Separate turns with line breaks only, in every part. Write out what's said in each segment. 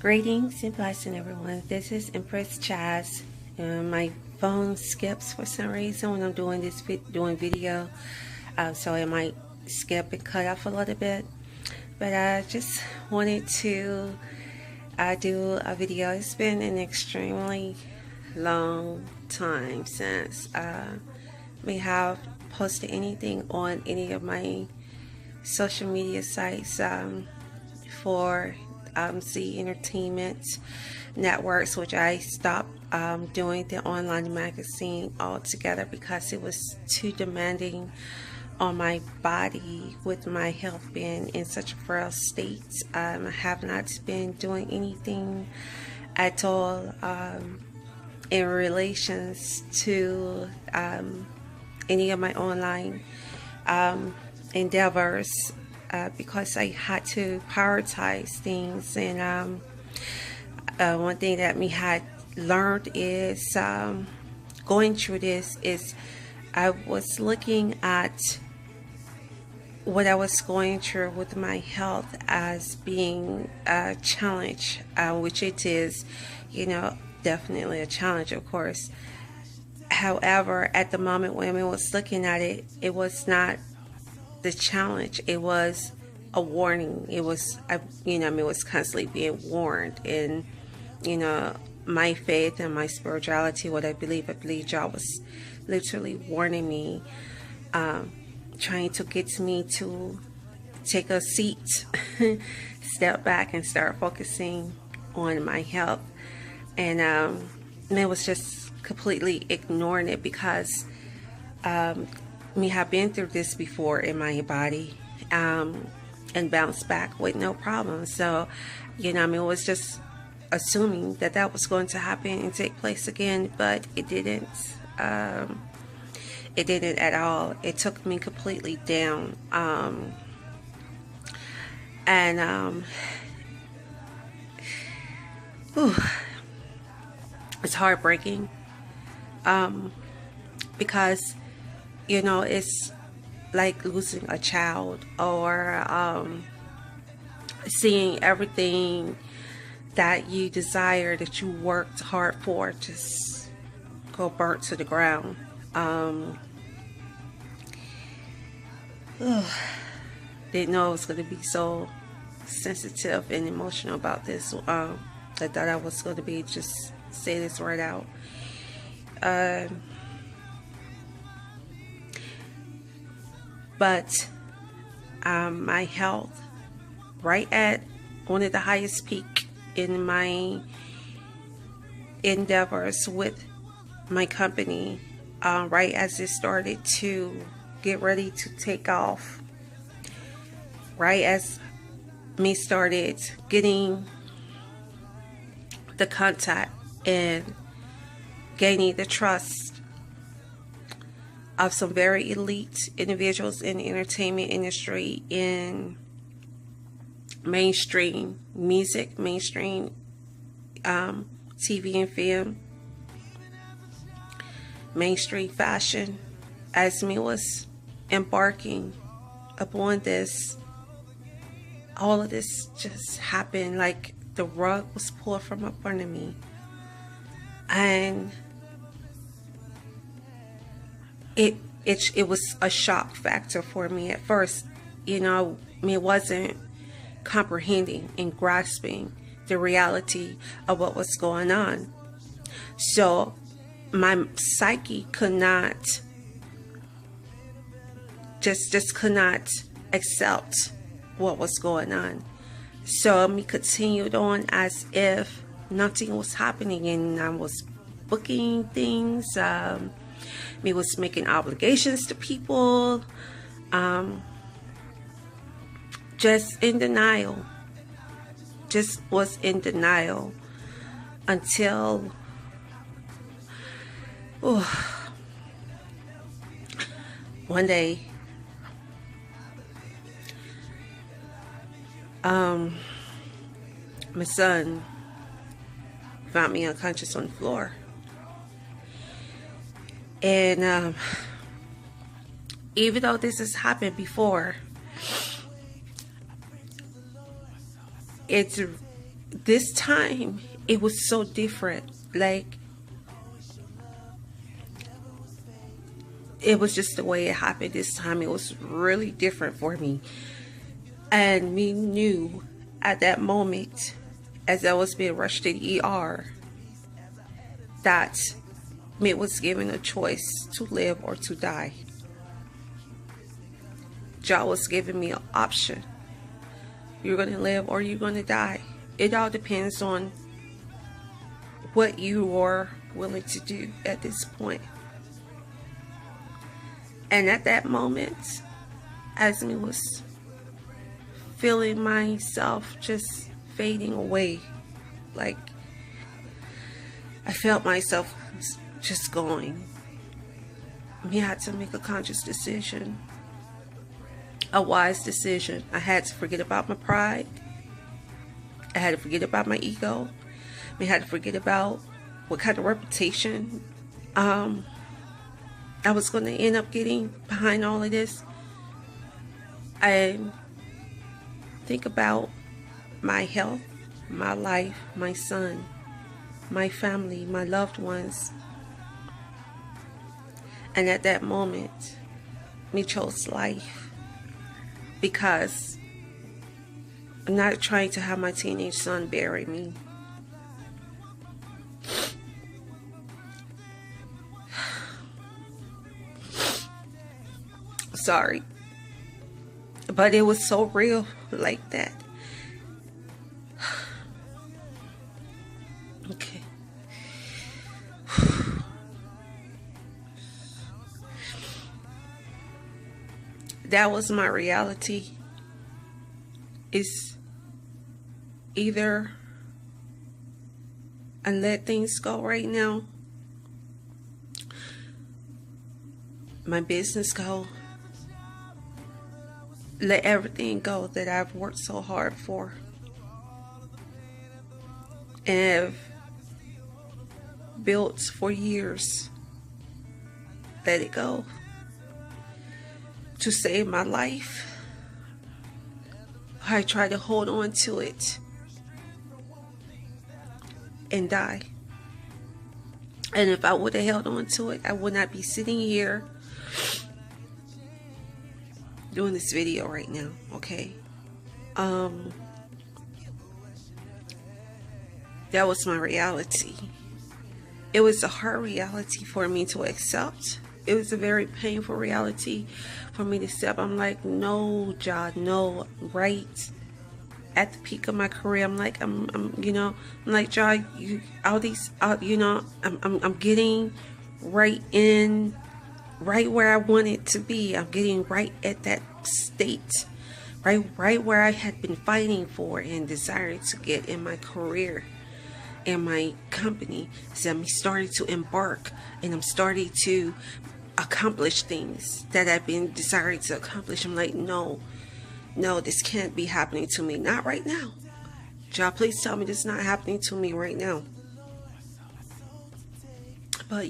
Greetings and blessing, everyone. This is Empress Chaz. My phone skips for some reason when I'm doing this video, so it might skip and cut off a little bit. But I just wanted to do a video. It's been an extremely long time since we have posted anything on any of my social media sites for Z Entertainment Networks, which I stopped doing the online magazine altogether because it was too demanding on my body with my health being in such a frail state. I have not been doing anything at all in relations to any of my online endeavors because I had to prioritize things. And one thing that me had learned is going through this is I was looking at what I was going through with my health as being a challenge, which it is, definitely a challenge, of course. However, at the moment when I was looking at it, it was not the challenge. It was a warning. It was, it was constantly being warned. And, my faith and my spirituality, what I believe God was literally warning me, trying to get me to take a seat, step back and start focusing on my health. And it was just completely ignoring it because me have been through this before in my body and bounced back with no problem. So, it was just assuming that that was going to happen and take place again, but it didn't. It didn't at all. It took me completely down. It's heartbreaking because it's like losing a child, or seeing everything that you desire, that you worked hard for, just go burnt to the ground. Didn't know it was going to be so sensitive and emotional about this. I thought I was going to be just say this right out. But my health, right at one of the highest peak in my endeavors with my company, right as it started to get ready to take off, right as me started getting the contact and gaining the trust of some very elite individuals in the entertainment industry, in mainstream music, mainstream TV and film, mainstream fashion, as me was embarking upon this, all of this just happened like the rug was pulled from up under me. And it was a shock factor for me at first. It wasn't comprehending and grasping the reality of what was going on. So my psyche could not just could not accept what was going on. So me continued on as if nothing was happening, and I was booking things. Me was making obligations to people. Just in denial. Just was in denial until one day my son found me unconscious on the floor. And even though this has happened before, it's this time it was so different. Like, it was just the way it happened this time. It was really different for me. And me knew at that moment, as I was being rushed to the ER, that me was given a choice to live or to die. God was giving me an option. You're going to live or you're going to die. It all depends on what you are willing to do at this point. And at that moment, as me was feeling myself just fading away, like I felt myself just going, me had to make a conscious decision, a wise decision. I had to forget about my pride. I had to forget about my ego. I had to forget about what kind of reputation I was going to end up getting behind all of this. I think about my health, my life, my son, my family, my loved ones. And at that moment, me chose life, because I'm not trying to have my teenage son bury me. Sorry, but it was so real like that. Okay. That was my reality. It's either I let things go right now, my business go, let everything go that I've worked so hard for, and have built for years. Let it go to save my life. I try to hold on to it and die. And if I would have held on to it, I would not be sitting here doing this video right now. Okay. That was my reality. It was a hard reality for me to accept. It was a very painful reality for me to accept. I'm like, no, John, no. Right at the peak of my career, I'm like, I'm like, John, I'm getting right where I wanted to be. I'm getting right at that state, right where I had been fighting for and desired to get in my career and my company. So I'm starting to embark, and I'm starting to accomplish things that I've been desiring to accomplish. I'm like, no, this can't be happening to me. Not right now. God, please tell me this is not happening to me right now. But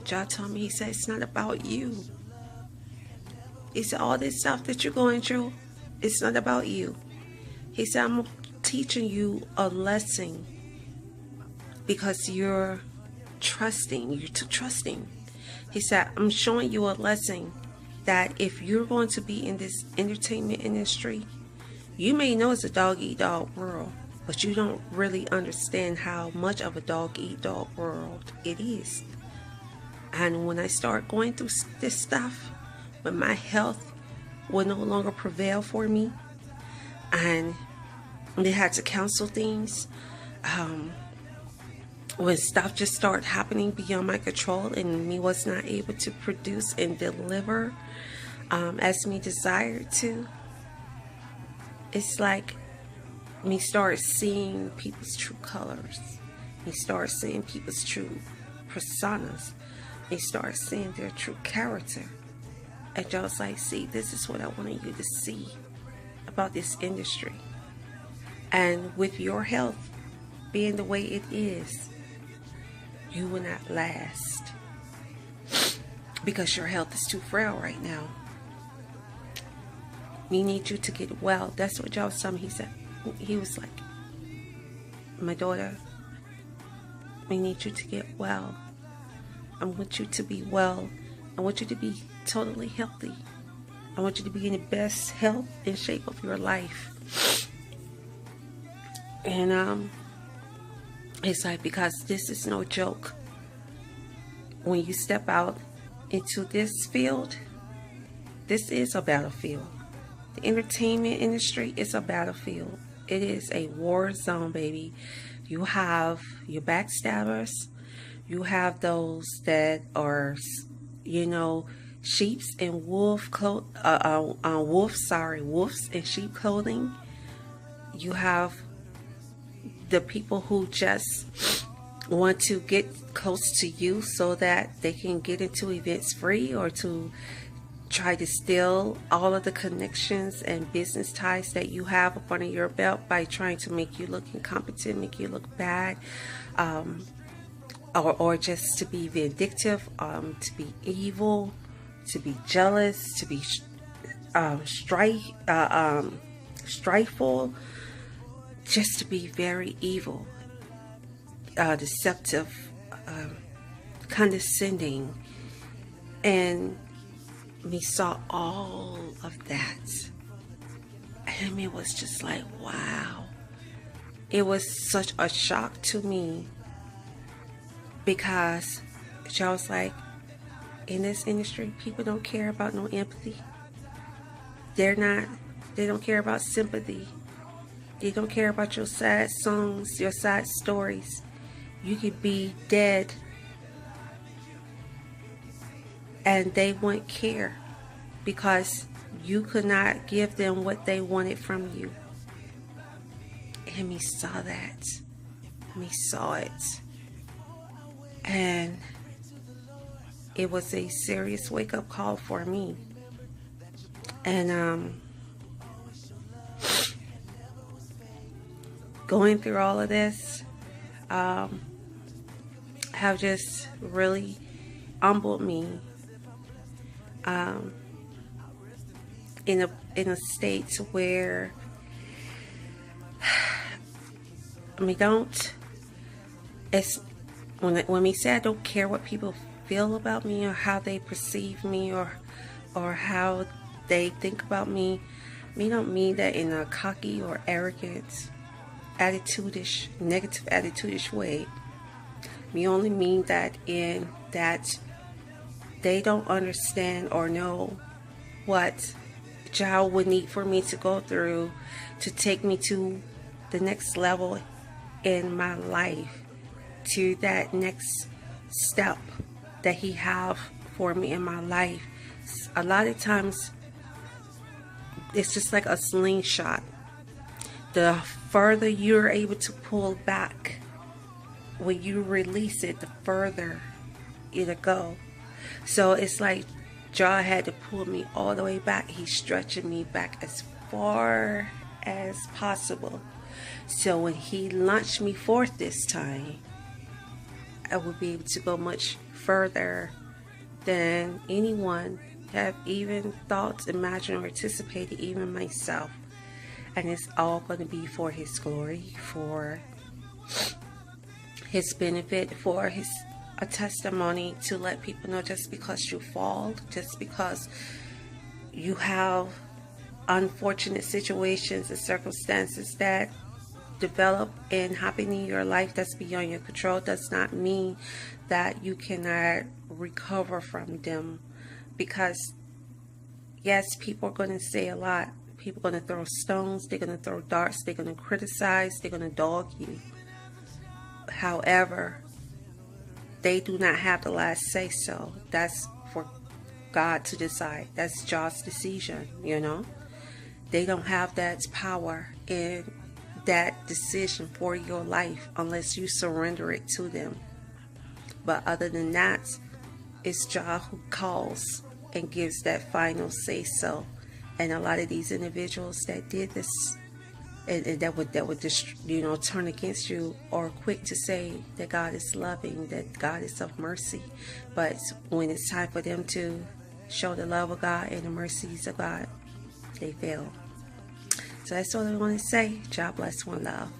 God told me, he said, it's not about you. He said, all this stuff that you're going through, it's not about you. He said, I'm teaching you a lesson because you're trusting. You're too trusting. He said, I'm showing you a lesson that if you're going to be in this entertainment industry, you may know it's a dog-eat-dog world, but you don't really understand how much of a dog-eat-dog world it is. And when I start going through this stuff, when my health will no longer prevail for me, and they had to cancel things, when stuff just started happening beyond my control and me was not able to produce and deliver as me desired to, it's like me start seeing people's true colors. Me start seeing people's true personas. Me start seeing their true character. And just like, see, this is what I wanted you to see about this industry. And with your health being the way it is, you will not last, because your health is too frail right now. We need you to get well. That's what y'all was telling me. He said, he was like, my daughter, we need you to get well. I want you to be well. I want you to be totally healthy. I want you to be in the best health and shape of your life. And it's like, because this is no joke. When you step out into this field, this is a battlefield. The entertainment industry is a battlefield. It is a war zone, baby. You have your backstabbers. You have those that are, sheeps and wolves in sheep clothing. You have the people who just want to get close to you so that they can get into events free, or to try to steal all of the connections and business ties that you have up under your belt by trying to make you look incompetent, make you look bad, or just to be vindictive, to be evil, to be jealous, to be strifeful, just to be very evil, deceptive, condescending. And we saw all of that, and it was just like, wow. It was such a shock to me, because I was like, in this industry, people don't care about no empathy. They don't care about sympathy. They don't care about your sad songs, your sad stories. You could be dead and they wouldn't care, because you could not give them what they wanted from you. And we saw that. We saw it. And it was a serious wake-up call for me. And going through all of this have just really humbled me in a state where it's when we say I don't care what people feel about me, or how they perceive me, or how they think about me, we don't mean that in a cocky or arrogant, negative attitude-ish way. We only mean that in that they don't understand or know what Jah would need for me to go through to take me to the next level in my life, to that next step that He have for me in my life. A lot of times it's just like a slingshot. The further you're able to pull back, when you release it, the further it'll go. So it's like Jah had to pull me all the way back. He's stretching me back as far as possible. So when He launched me forth this time, I will be able to go much further than anyone have even thought, imagined, or anticipated, even myself. And it's all going to be for His glory, for His benefit, for a testimony to let people know, just because you fall, just because you have unfortunate situations and circumstances that develop and happen in your life that's beyond your control, does not mean that you cannot recover from them. Because yes, people are going to say a lot. People are going to throw stones, they're going to throw darts, they're going to criticize, they're going to dog you. However, they do not have the last say so. That's for God to decide. That's Jah's decision, They don't have that power in that decision for your life unless you surrender it to them. But other than that, it's Jah who calls and gives that final say so. And a lot of these individuals that did this, and that would just turn against you, or quick to say that God is loving, that God is of mercy, but when it's time for them to show the love of God and the mercies of God, they fail. So that's all I want to say. God bless, one love.